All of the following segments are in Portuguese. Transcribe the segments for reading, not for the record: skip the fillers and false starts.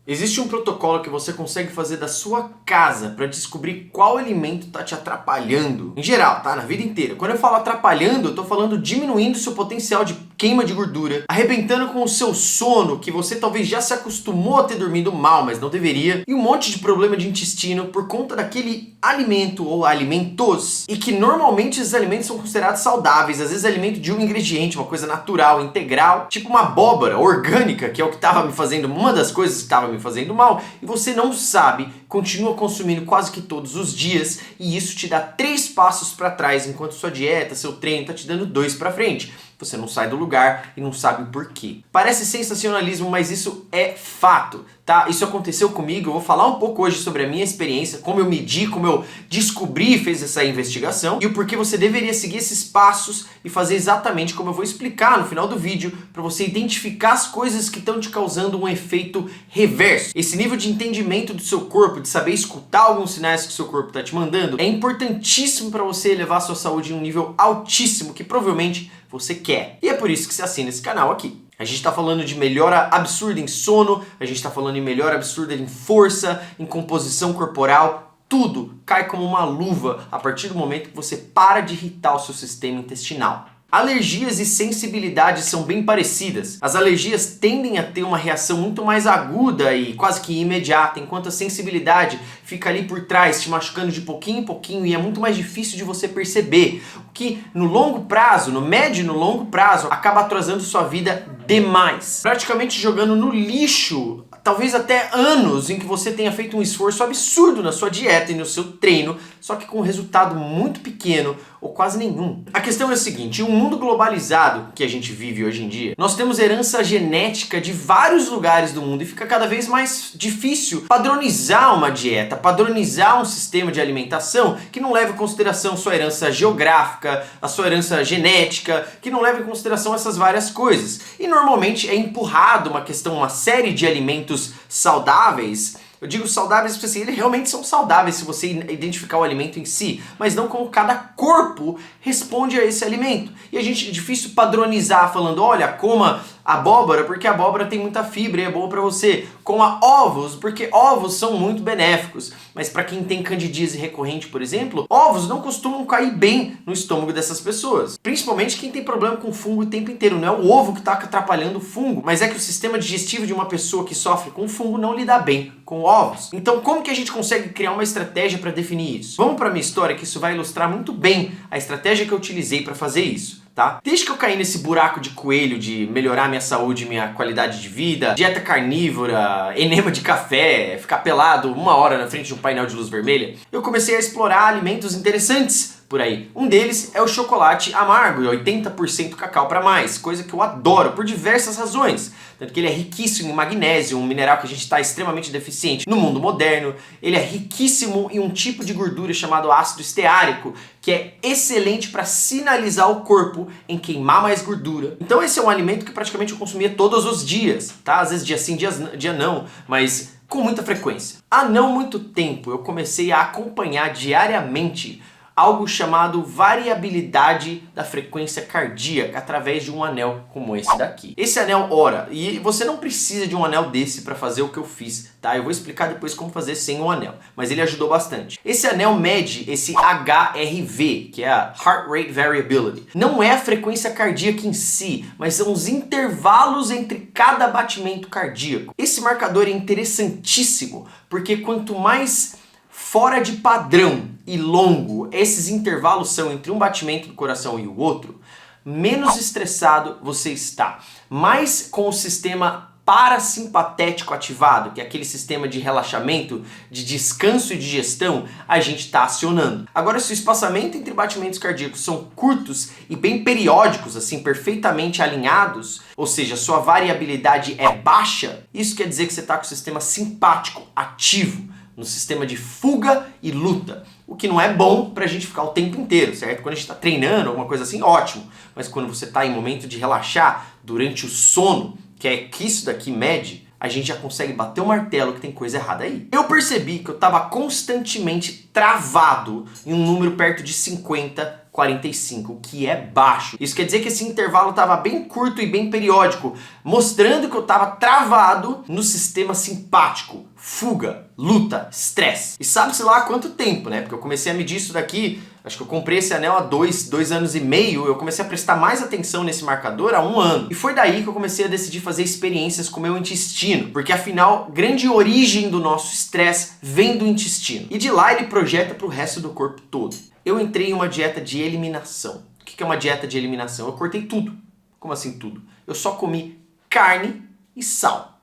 Existe um protocolo que você consegue fazer da sua casa para descobrir qual alimento está te atrapalhando. Em geral, tá? Na vida inteira. Quando eu falo atrapalhando, eu tô falando diminuindo seu potencial de queima de gordura, arrebentando com o seu sono, que você talvez já se acostumou a ter dormido mal, mas não deveria, e um monte de problema de intestino por conta daquele alimento ou alimentos, e que normalmente esses alimentos são considerados saudáveis, às vezes alimento de um ingrediente, uma coisa natural, integral, tipo uma abóbora orgânica, que é o que estava me fazendo, uma das coisas que estava me fazendo mal, e você não sabe, continua consumindo quase que todos os dias, e isso te dá 3 passos para trás, enquanto sua dieta, seu treino tá te dando 2 para frente. Você não sai do lugar e não sabe o porquê. Parece sensacionalismo, mas isso é fato, tá? Isso aconteceu comigo, eu vou falar um pouco hoje sobre a minha experiência, como eu medi, como eu descobri e fiz essa investigação, e o porquê você deveria seguir esses passos e fazer exatamente como eu vou explicar no final do vídeo, para você identificar as coisas que estão te causando um efeito reverso. Esse nível de entendimento do seu corpo, de saber escutar alguns sinais que o seu corpo está te mandando, é importantíssimo para você elevar a sua saúde em um nível altíssimo, que provavelmente você quer. E é por isso que você assina esse canal aqui. A gente está falando de melhora absurda em sono, a gente está falando em melhora absurda em força, em composição corporal, tudo cai como uma luva a partir do momento que você para de irritar o seu sistema intestinal. Alergias e sensibilidades são bem parecidas. As alergias tendem a ter uma reação muito mais aguda e quase que imediata, enquanto a sensibilidade fica ali por trás, te machucando de pouquinho em pouquinho, e é muito mais difícil de você perceber, o que no longo prazo, no médio e no longo prazo, acaba atrasando sua vida demais. Praticamente jogando no lixo, talvez até anos em que você tenha feito um esforço absurdo na sua dieta e no seu treino, só que com um resultado muito pequeno ou quase nenhum. A questão é a seguinte, em um mundo globalizado que a gente vive hoje em dia, nós temos herança genética de vários lugares do mundo e fica cada vez mais difícil padronizar uma dieta, padronizar um sistema de alimentação que não leva em consideração sua herança geográfica, a sua herança genética, que não leva em consideração essas várias coisas. E normalmente é empurrado uma série de alimentos saudáveis. Eu digo saudáveis porque assim, eles realmente são saudáveis se você identificar o alimento em si, mas não como cada corpo responde a esse alimento. E a gente é difícil padronizar falando, olha, coma abóbora porque a abóbora tem muita fibra e é boa para você. Coma ovos porque ovos são muito benéficos. Mas para quem tem candidíase recorrente, por exemplo, ovos não costumam cair bem no estômago dessas pessoas. Principalmente quem tem problema com fungo o tempo inteiro. Não é o ovo que está atrapalhando o fungo, mas é que o sistema digestivo de uma pessoa que sofre com fungo não lida bem com ovos. Então como que a gente consegue criar uma estratégia para definir isso? Vamos para minha história que isso vai ilustrar muito bem a estratégia que eu utilizei para fazer isso. Tá? Desde que eu caí nesse buraco de coelho de melhorar minha saúde, minha qualidade de vida, dieta carnívora, enema de café, ficar pelado 1 hora na frente de um painel de luz vermelha, eu comecei a explorar alimentos interessantes por aí. Um deles é o chocolate amargo, 80% cacau para mais, coisa que eu adoro por diversas razões. Tanto que ele é riquíssimo em magnésio, um mineral que a gente está extremamente deficiente no mundo moderno. Ele é riquíssimo em um tipo de gordura chamado ácido esteárico, que é excelente para sinalizar o corpo em queimar mais gordura. Então esse é um alimento que praticamente eu consumia todos os dias, tá? Às vezes dia sim, dia não, mas com muita frequência. Há não muito tempo eu comecei a acompanhar diariamente algo chamado variabilidade da frequência cardíaca através de um anel como esse daqui. Esse anel ora, e você não precisa de um anel desse para fazer o que eu fiz, tá? Eu vou explicar depois como fazer sem um anel, mas ele ajudou bastante. Esse anel mede esse HRV, que é a Heart Rate Variability. Não é a frequência cardíaca em si, mas são os intervalos entre cada batimento cardíaco. Esse marcador é interessantíssimo, porque quanto mais fora de padrão e longo esses intervalos são entre um batimento do coração e o outro, menos estressado você está. Mais com o sistema parasimpatético ativado, que é aquele sistema de relaxamento, de descanso e digestão, a gente está acionando. Agora, se o espaçamento entre batimentos cardíacos são curtos e bem periódicos, assim, perfeitamente alinhados, ou seja, sua variabilidade é baixa, isso quer dizer que você está com o sistema simpático ativo, no sistema de fuga e luta, o que não é bom pra gente ficar o tempo inteiro, certo? Quando a gente tá treinando, alguma coisa assim, ótimo, mas quando você tá em momento de relaxar, durante o sono, que é que isso daqui mede, a gente já consegue bater o martelo que tem coisa errada aí. Eu percebi que eu tava constantemente travado em um número perto de 50 45, o que é baixo. Isso quer dizer que esse intervalo estava bem curto e bem periódico, mostrando que eu estava travado no sistema simpático. Fuga, luta, estresse. E sabe-se lá há quanto tempo, né? Porque eu comecei a medir isso daqui, acho que eu comprei esse anel há 2 anos e meio, eu comecei a prestar mais atenção nesse marcador há 1 ano. E foi daí que eu comecei a decidir fazer experiências com o meu intestino, porque afinal, grande origem do nosso estresse vem do intestino. E de lá ele projeta para o resto do corpo todo. Eu entrei em uma dieta de eliminação. O que é uma dieta de eliminação? Eu cortei tudo. Como assim tudo? Eu só comi carne e sal.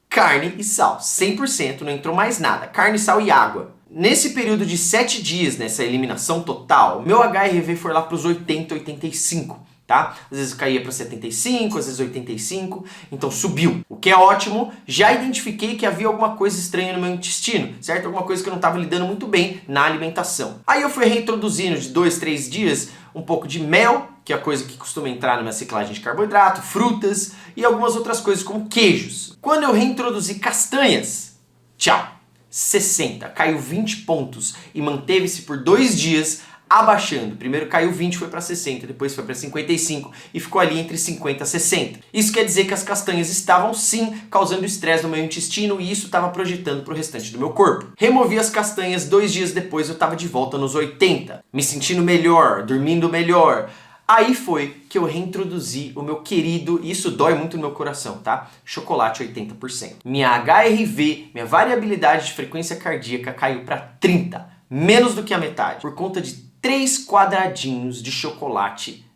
Carne e sal, 100%, não entrou mais nada. Carne, sal e água. Nesse período de 7 dias, nessa eliminação total, meu HRV foi lá para os 80, 85. Tá? Às vezes caía para 75, às vezes 85, então subiu. O que é ótimo, já identifiquei que havia alguma coisa estranha no meu intestino, certo? Alguma coisa que eu não estava lidando muito bem na alimentação. Aí eu fui reintroduzindo de 2, 3 dias um pouco de mel, que é a coisa que costuma entrar na minha ciclagem de carboidrato, frutas e algumas outras coisas como queijos. Quando eu reintroduzi castanhas, tchau, 60, caiu 20 pontos e manteve-se por 2 dias abaixando. Primeiro caiu 20, foi para 60, depois foi para 55 e ficou ali entre 50 e 60. Isso quer dizer que as castanhas estavam sim causando estresse no meu intestino e isso estava projetando para o restante do meu corpo. Removi as castanhas, 2 dias depois eu estava de volta nos 80, me sentindo melhor, dormindo melhor. Aí foi que eu reintroduzi o meu querido, e isso dói muito no meu coração, tá? Chocolate 80%. Minha HRV, minha variabilidade de frequência cardíaca caiu para 30, menos do que a metade, por conta de 3 quadradinhos de chocolate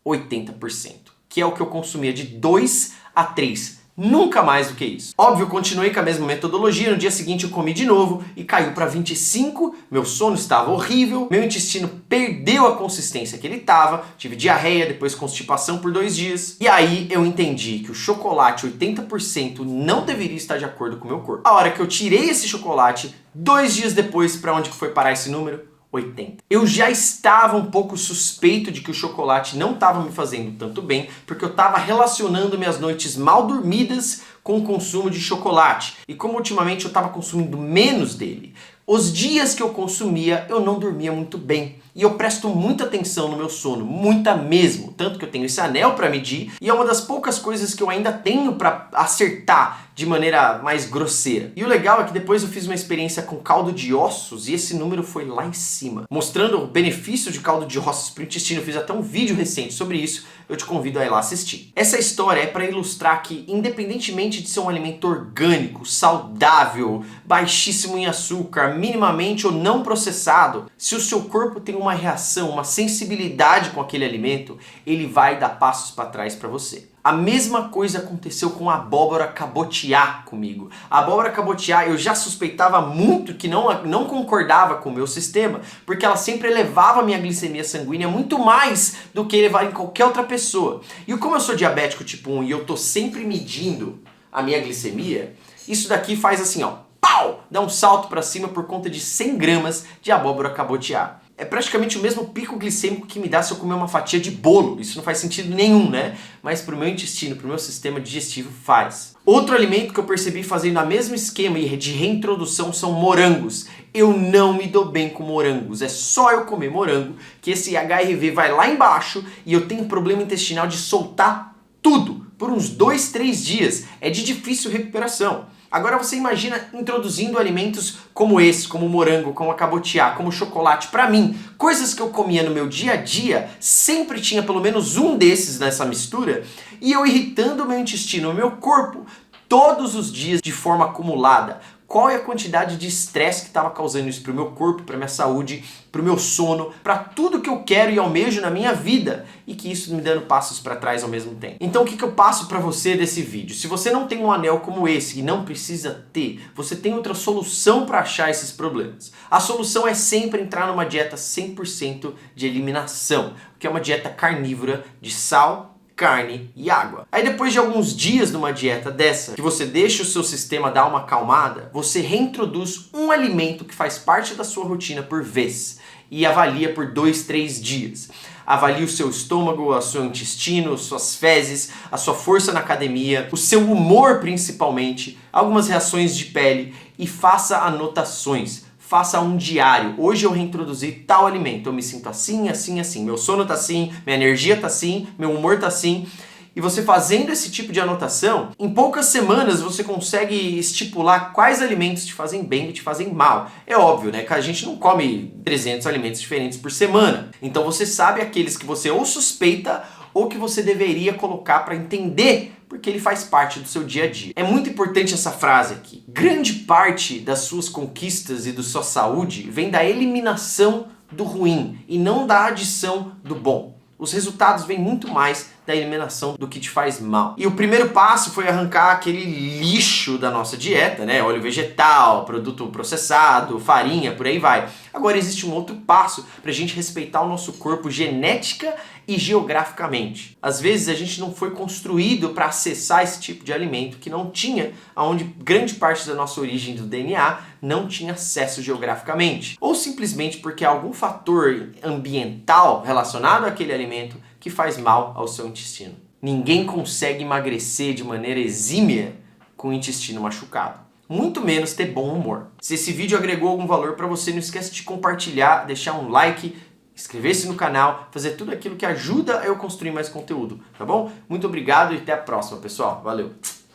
80%, que é o que eu consumia de 2 a 3, nunca mais do que isso. Óbvio, continuei com a mesma metodologia, no dia seguinte eu comi de novo e caiu para 25, meu sono estava horrível, meu intestino perdeu a consistência que ele estava, tive diarreia, depois constipação por 2 dias, e aí eu entendi que o chocolate 80% não deveria estar de acordo com o meu corpo. A hora que eu tirei esse chocolate, 2 dias depois, para onde que foi parar esse número? 80. Eu já estava um pouco suspeito de que o chocolate não estava me fazendo tanto bem, porque eu estava relacionando minhas noites mal dormidas com o consumo de chocolate. E como ultimamente eu estava consumindo menos dele, os dias que eu consumia eu não dormia muito bem. E eu presto muita atenção no meu sono, muita mesmo. Tanto que eu tenho esse anel para medir e é uma das poucas coisas que eu ainda tenho para acertar de maneira mais grosseira. E o legal é que depois eu fiz uma experiência com caldo de ossos e esse número foi lá em cima, mostrando o benefício de caldo de ossos para o intestino. Eu fiz até um vídeo recente sobre isso, eu te convido a ir lá assistir. Essa história é para ilustrar que, independentemente de ser um alimento orgânico, saudável, baixíssimo em açúcar, minimamente ou não processado, se o seu corpo tem uma reação, uma sensibilidade com aquele alimento, ele vai dar passos para trás para você. A mesma coisa aconteceu com a abóbora cabotiá comigo. A abóbora cabotiá eu já suspeitava muito que não concordava com o meu sistema, porque ela sempre elevava a minha glicemia sanguínea muito mais do que elevar em qualquer outra pessoa. E como eu sou diabético tipo 1 e eu tô sempre medindo a minha glicemia, isso daqui faz assim, ó, pau! Dá um salto para cima por conta de 100 gramas de abóbora cabotiá. É praticamente o mesmo pico glicêmico que me dá se eu comer uma fatia de bolo. Isso não faz sentido nenhum, né? Mas pro meu intestino, pro meu sistema digestivo faz. Outro alimento que eu percebi fazendo o mesmo esquema de reintrodução são morangos. Eu não me dou bem com morangos. É só eu comer morango que esse HRV vai lá embaixo e eu tenho problema intestinal de soltar tudo por uns 2, 3 dias. É de difícil recuperação. Agora você imagina introduzindo alimentos como esse, como morango, como a cabotiá, como chocolate. Para mim, coisas que eu comia no meu dia a dia, sempre tinha pelo menos um desses nessa mistura, e eu irritando o meu intestino, o meu corpo, todos os dias de forma acumulada. Qual é a quantidade de estresse que estava causando isso para o meu corpo, para minha saúde, para o meu sono, para tudo que eu quero e almejo na minha vida e que isso me dando passos para trás ao mesmo tempo. Então o que eu passo para você desse vídeo? Se você não tem um anel como esse e não precisa ter, você tem outra solução para achar esses problemas. A solução é sempre entrar numa dieta 100% de eliminação, que é uma dieta carnívora de sal, carne e água. Aí depois de alguns dias numa dieta dessa, que você deixa o seu sistema dar uma acalmada, você reintroduz um alimento que faz parte da sua rotina por vez e avalia por 2, 3 dias. Avalie o seu estômago, o seu intestino, suas fezes, a sua força na academia, o seu humor principalmente, algumas reações de pele e faça anotações. faça um diário. Hoje eu reintroduzi tal alimento, eu me sinto assim, assim, assim. Meu sono tá assim, minha energia tá assim, meu humor tá assim. E você fazendo esse tipo de anotação, em poucas semanas você consegue estipular quais alimentos te fazem bem e te fazem mal. É óbvio, né, que a gente não come 300 alimentos diferentes por semana. Então você sabe aqueles que você ou suspeita ou que você deveria colocar para entender porque ele faz parte do seu dia a dia. É muito importante essa frase aqui. Grande parte das suas conquistas e da sua saúde vem da eliminação do ruim e não da adição do bom. Os resultados vêm muito mais da eliminação do que te faz mal. E o primeiro passo foi arrancar aquele lixo da nossa dieta, né? Óleo vegetal, produto processado, farinha, por aí vai. Agora existe um outro passo para a gente respeitar o nosso corpo genética e geograficamente. Às vezes a gente não foi construído para acessar esse tipo de alimento que não tinha, aonde grande parte da nossa origem do DNA não tinha acesso geograficamente. Ou simplesmente porque há algum fator ambiental relacionado àquele alimento que faz mal ao seu intestino. Ninguém consegue emagrecer de maneira exímia com o intestino machucado. Muito menos ter bom humor. Se esse vídeo agregou algum valor para você, não esquece de compartilhar, deixar um like, inscrever-se no canal, fazer tudo aquilo que ajuda eu construir mais conteúdo, tá bom? Muito obrigado e até a próxima, pessoal. Valeu!